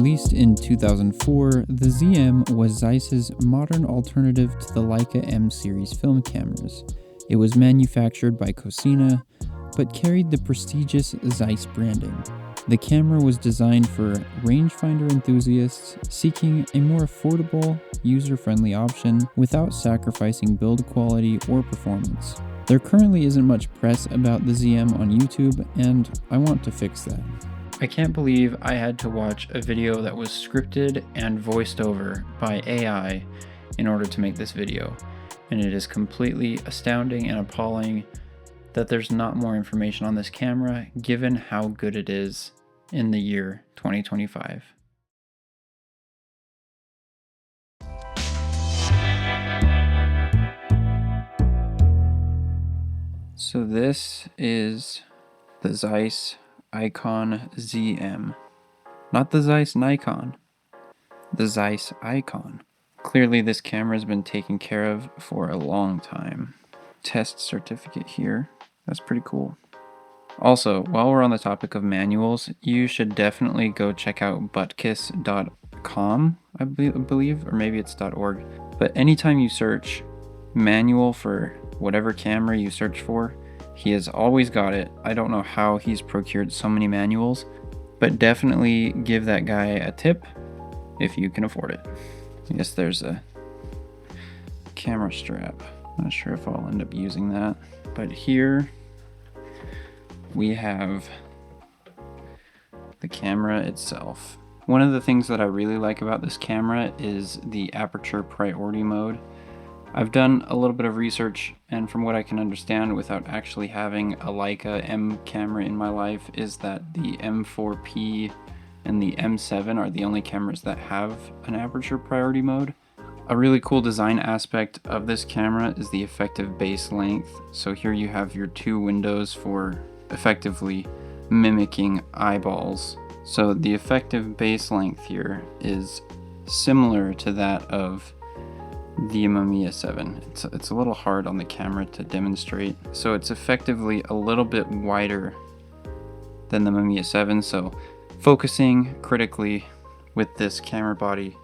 Released in 2004, the ZM was Zeiss's modern alternative to the Leica M series film cameras. It was manufactured by Cosina, but carried the prestigious Zeiss branding. The camera was designed for rangefinder enthusiasts seeking a more affordable, user-friendly option without sacrificing build quality or performance. There currently isn't much press about the ZM on YouTube, and I want to fix that. I can't believe I had to watch a video that was scripted and voiced over by AI in order to make this video, and it is completely astounding and appalling that there's not more information on this camera given how good it is in the year 2025. So this is the Zeiss Ikon ZM. Not the Zeiss Nikon, the Zeiss Ikon. Clearly this camera has been taken care of for a long time. Test certificate here. That's pretty cool. Also, while we're on the topic of manuals, you should definitely go check out butkiss.com, I believe, or maybe it's .org. But anytime you search manual for whatever camera you search for, he has always got it. I don't know how he's procured so many manuals, but definitely give that guy a tip if you can afford it. I guess there's a camera strap. I'm not sure if I'll end up using that, but here we have the camera itself. One of the things that I really like about this camera is the aperture priority mode. I've done a little bit of research, and from what I can understand without actually having a Leica M camera in my life is that the M4P and the M7 are the only cameras that have an aperture priority mode. A really cool design aspect of this camera is the effective base length. So here you have your two windows for effectively mimicking eyeballs. So the effective base length here is similar to that of the Mamiya 7. It's a little hard on the camera to demonstrate. So it's effectively a little bit wider than the Mamiya 7. So focusing critically with this camera body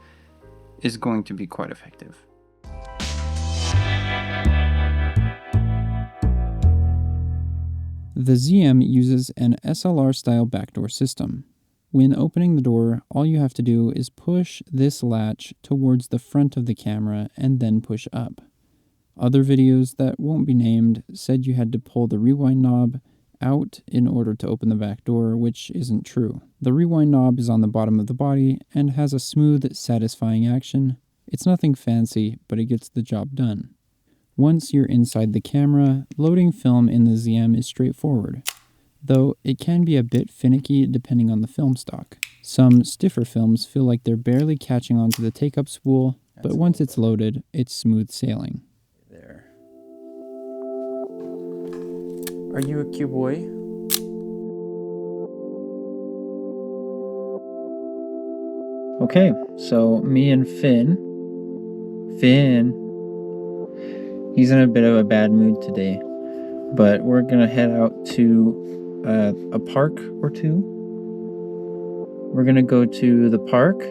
is going to be quite effective. The ZM uses an SLR-style backdoor system. When opening the door, all you have to do is push this latch towards the front of the camera and then push up. Other videos that won't be named said you had to pull the rewind knob out in order to open the back door, which isn't true. The rewind knob is on the bottom of the body and has a smooth, satisfying action. It's nothing fancy, but it gets the job done. Once you're inside the camera, loading film in the ZM is straightforward, though it can be a bit finicky depending on the film stock. Some stiffer films feel like they're barely catching onto the take-up spool, but once it's loaded, it's smooth sailing. There. Are you a cute boy? Okay, so me and Finn, he's in a bit of a bad mood today, but we're gonna head out to a park or two. We're gonna go to the park.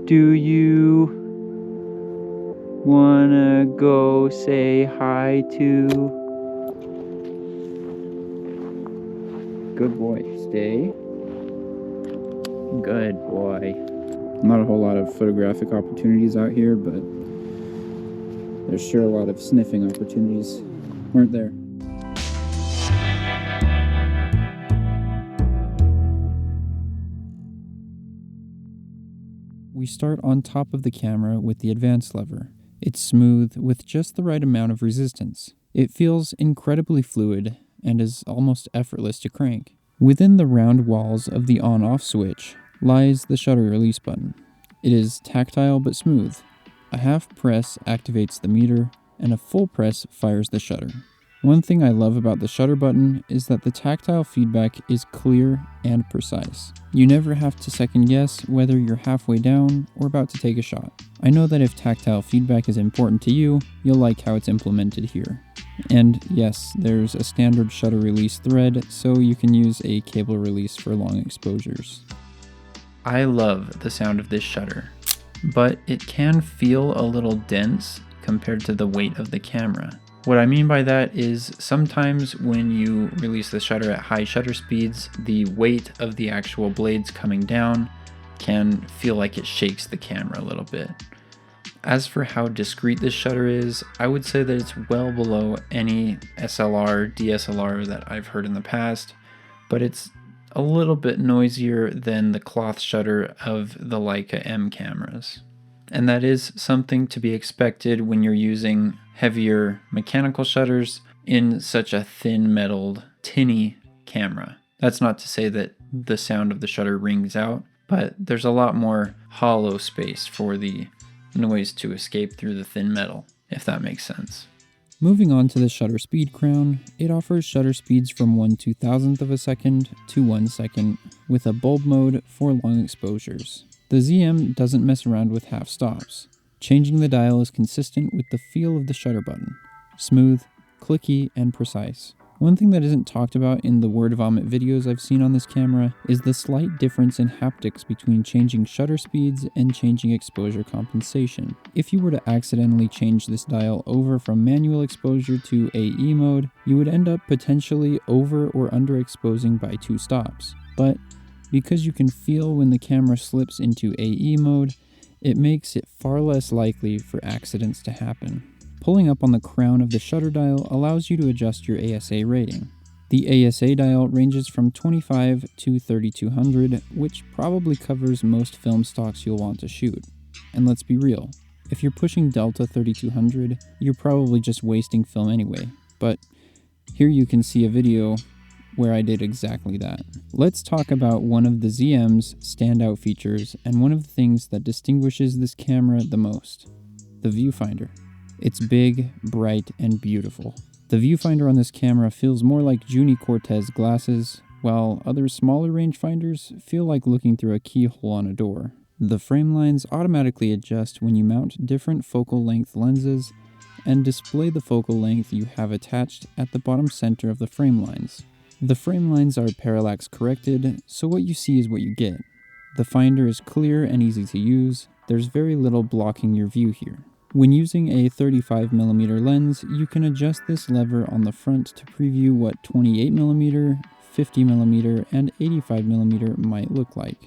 Do you wanna go say hi to? Good boy, stay. Good boy. Not a whole lot of photographic opportunities out here, but there's sure a lot of sniffing opportunities, weren't there? We start on top of the camera with the advance lever. It's smooth with just the right amount of resistance. It feels incredibly fluid and is almost effortless to crank. Within the round walls of the on-off switch lies the shutter release button. It is tactile but smooth. A half press activates the meter, and a full press fires the shutter. One thing I love about the shutter button is that the tactile feedback is clear and precise. You never have to second guess whether you're halfway down or about to take a shot. I know that if tactile feedback is important to you, you'll like how it's implemented here. And yes, there's a standard shutter release thread, so you can use a cable release for long exposures. I love the sound of this shutter, but it can feel a little dense compared to the weight of the camera. What I mean by that is sometimes when you release the shutter at high shutter speeds, the weight of the actual blades coming down can feel like it shakes the camera a little bit. As for how discreet this shutter is, I would say that it's well below any SLR, DSLR that I've heard in the past, but it's a little bit noisier than the cloth shutter of the Leica M cameras. And that is something to be expected when you're using heavier mechanical shutters in such a thin metaled, tinny camera. That's not to say that the sound of the shutter rings out, but there's a lot more hollow space for the noise to escape through the thin metal, if that makes sense. Moving on to the shutter speed crown, it offers shutter speeds from 1/2000th of a second to 1 second with a bulb mode for long exposures. The ZM doesn't mess around with half stops. Changing the dial is consistent with the feel of the shutter button. Smooth, clicky, and precise. One thing that isn't talked about in the word vomit videos I've seen on this camera is the slight difference in haptics between changing shutter speeds and changing exposure compensation. If you were to accidentally change this dial over from manual exposure to AE mode, you would end up potentially over or underexposing by 2 stops. But because you can feel when the camera slips into AE mode, it makes it far less likely for accidents to happen. Pulling up on the crown of the shutter dial allows you to adjust your ASA rating. The ASA dial ranges from 25 to 3200, which probably covers most film stocks you'll want to shoot. And let's be real, if you're pushing Delta 3200, you're probably just wasting film anyway. But here you can see a video where I did exactly that. Let's talk about one of the ZM's standout features and one of the things that distinguishes this camera the most, the viewfinder. It's big, bright, and beautiful. The viewfinder on this camera feels more like Juni Cortez glasses, while other smaller rangefinders feel like looking through a keyhole on a door. The frame lines automatically adjust when you mount different focal length lenses and display the focal length you have attached at the bottom center of the frame lines. The frame lines are parallax corrected, so what you see is what you get. The finder is clear and easy to use. There's very little blocking your view here. When using a 35mm lens, you can adjust this lever on the front to preview what 28mm, 50mm, and 85mm might look like.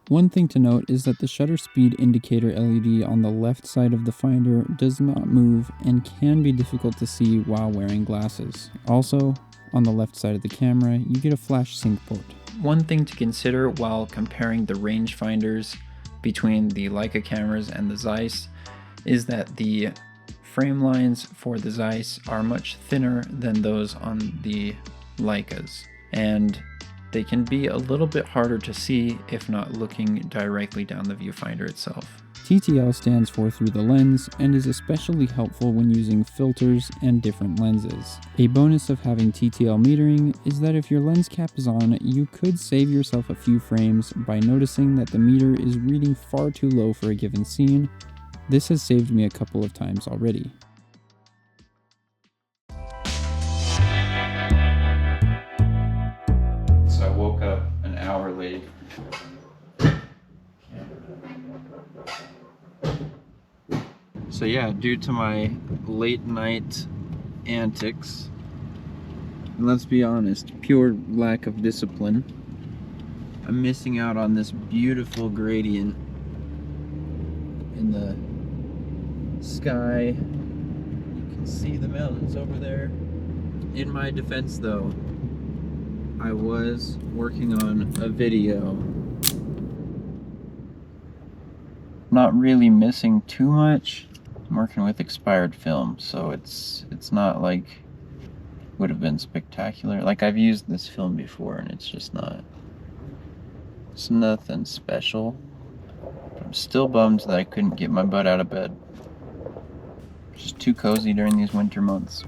One thing to note is that the shutter speed indicator LED on the left side of the finder does not move and can be difficult to see while wearing glasses. Also, on the left side of the camera, you get a flash sync port. One thing to consider while comparing the rangefinders between the Leica cameras and the Zeiss is that the frame lines for the Zeiss are much thinner than those on the Leicas, and they can be a little bit harder to see if not looking directly down the viewfinder itself. TTL stands for through the lens and is especially helpful when using filters and different lenses. A bonus of having TTL metering is that if your lens cap is on, you could save yourself a few frames by noticing that the meter is reading far too low for a given scene. This has saved me a couple of times already. So I woke up an hour late. So yeah, due to my late night antics, and let's be honest, pure lack of discipline, I'm missing out on this beautiful gradient in the sky. You can see the mountains over there. In my defense though, I was working on a video. Not really missing too much. I'm working with expired film, so it's not like would have been spectacular. Like, I've used this film before and it's just not, it's nothing special. I'm still bummed that I couldn't get my butt out of bed. Just too cozy during these winter months.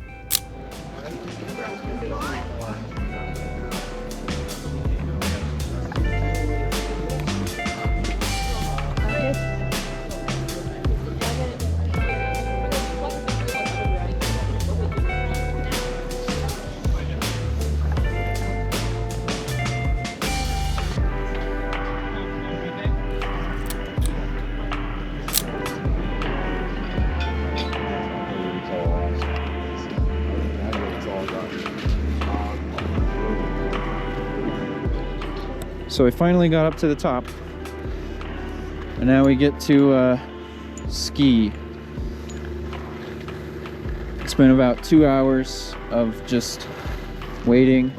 So we finally got up to the top, and now we get to ski. It's been about 2 hours of just waiting.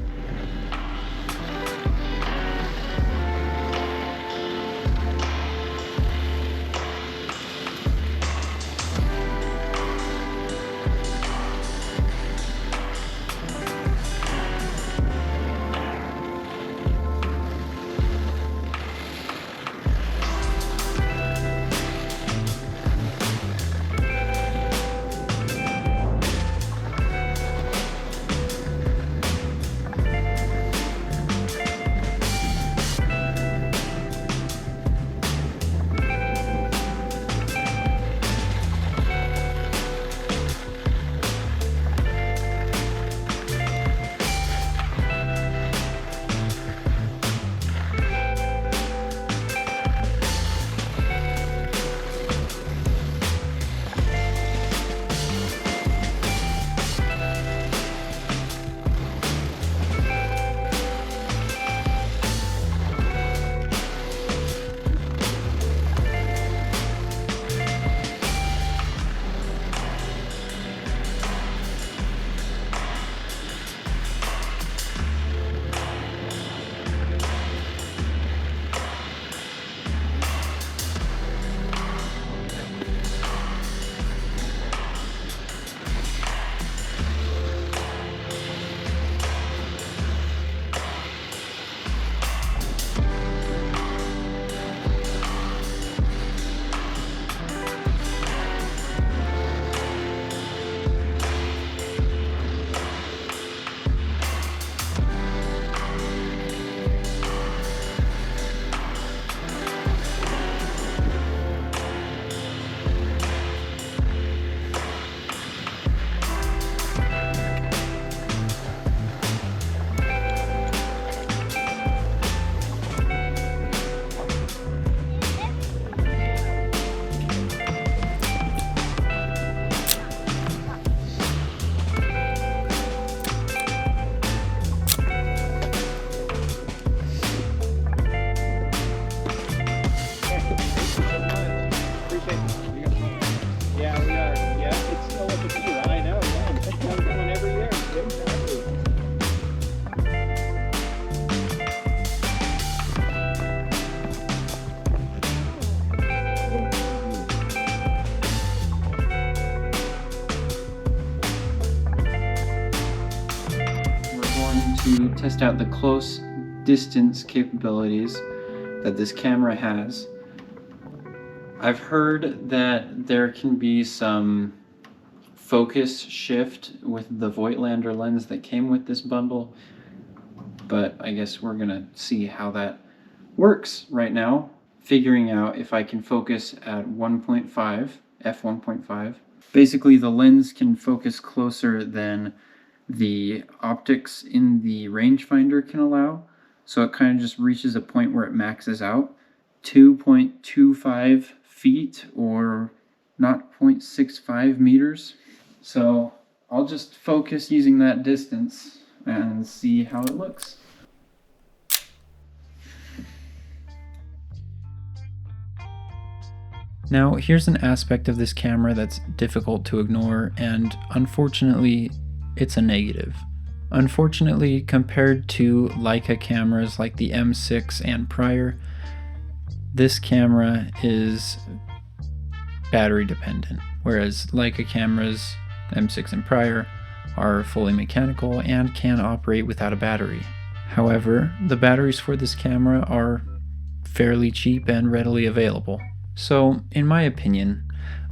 To test out the close distance capabilities that this camera has. I've heard that there can be some focus shift with the Voigtlander lens that came with this bundle, but I guess we're gonna see how that works right now, figuring out if I can focus at 1.5, f1.5. Basically the lens can focus closer than the optics in the rangefinder can allow, so it kind of just reaches a point where it maxes out. 2.25 feet or not 0.65 meters. So I'll just focus using that distance and see how it looks. Now here's an aspect of this camera that's difficult to ignore, and unfortunately it's a negative. Unfortunately, compared to Leica cameras like the M6 and prior, this camera is battery dependent, whereas Leica cameras, M6 and prior, are fully mechanical and can operate without a battery. However, the batteries for this camera are fairly cheap and readily available. So, in my opinion,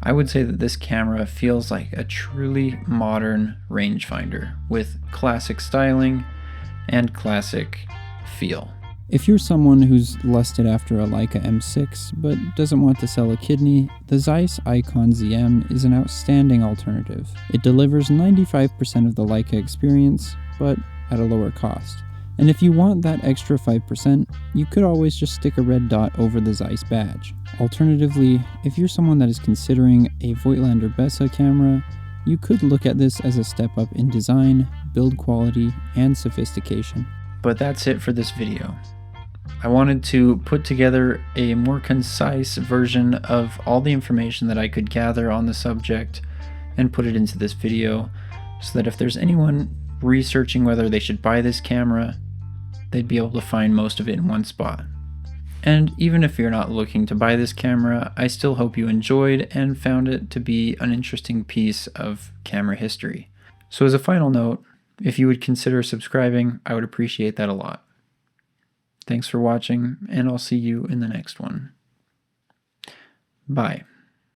I would say that this camera feels like a truly modern rangefinder with classic styling and classic feel. If you're someone who's lusted after a Leica M6 but doesn't want to sell a kidney, the Zeiss Ikon ZM is an outstanding alternative. It delivers 95% of the Leica experience, but at a lower cost. And if you want that extra 5%, you could always just stick a red dot over the Zeiss badge. Alternatively, if you're someone that is considering a Voigtlander Bessa camera, you could look at this as a step up in design, build quality, and sophistication. But that's it for this video. I wanted to put together a more concise version of all the information that I could gather on the subject and put it into this video, so that if there's anyone researching whether they should buy this camera, they'd be able to find most of it in one spot. And even if you're not looking to buy this camera, I still hope you enjoyed and found it to be an interesting piece of camera history. So as a final note, if you would consider subscribing, I would appreciate that a lot. Thanks for watching, and I'll see you in the next one. Bye.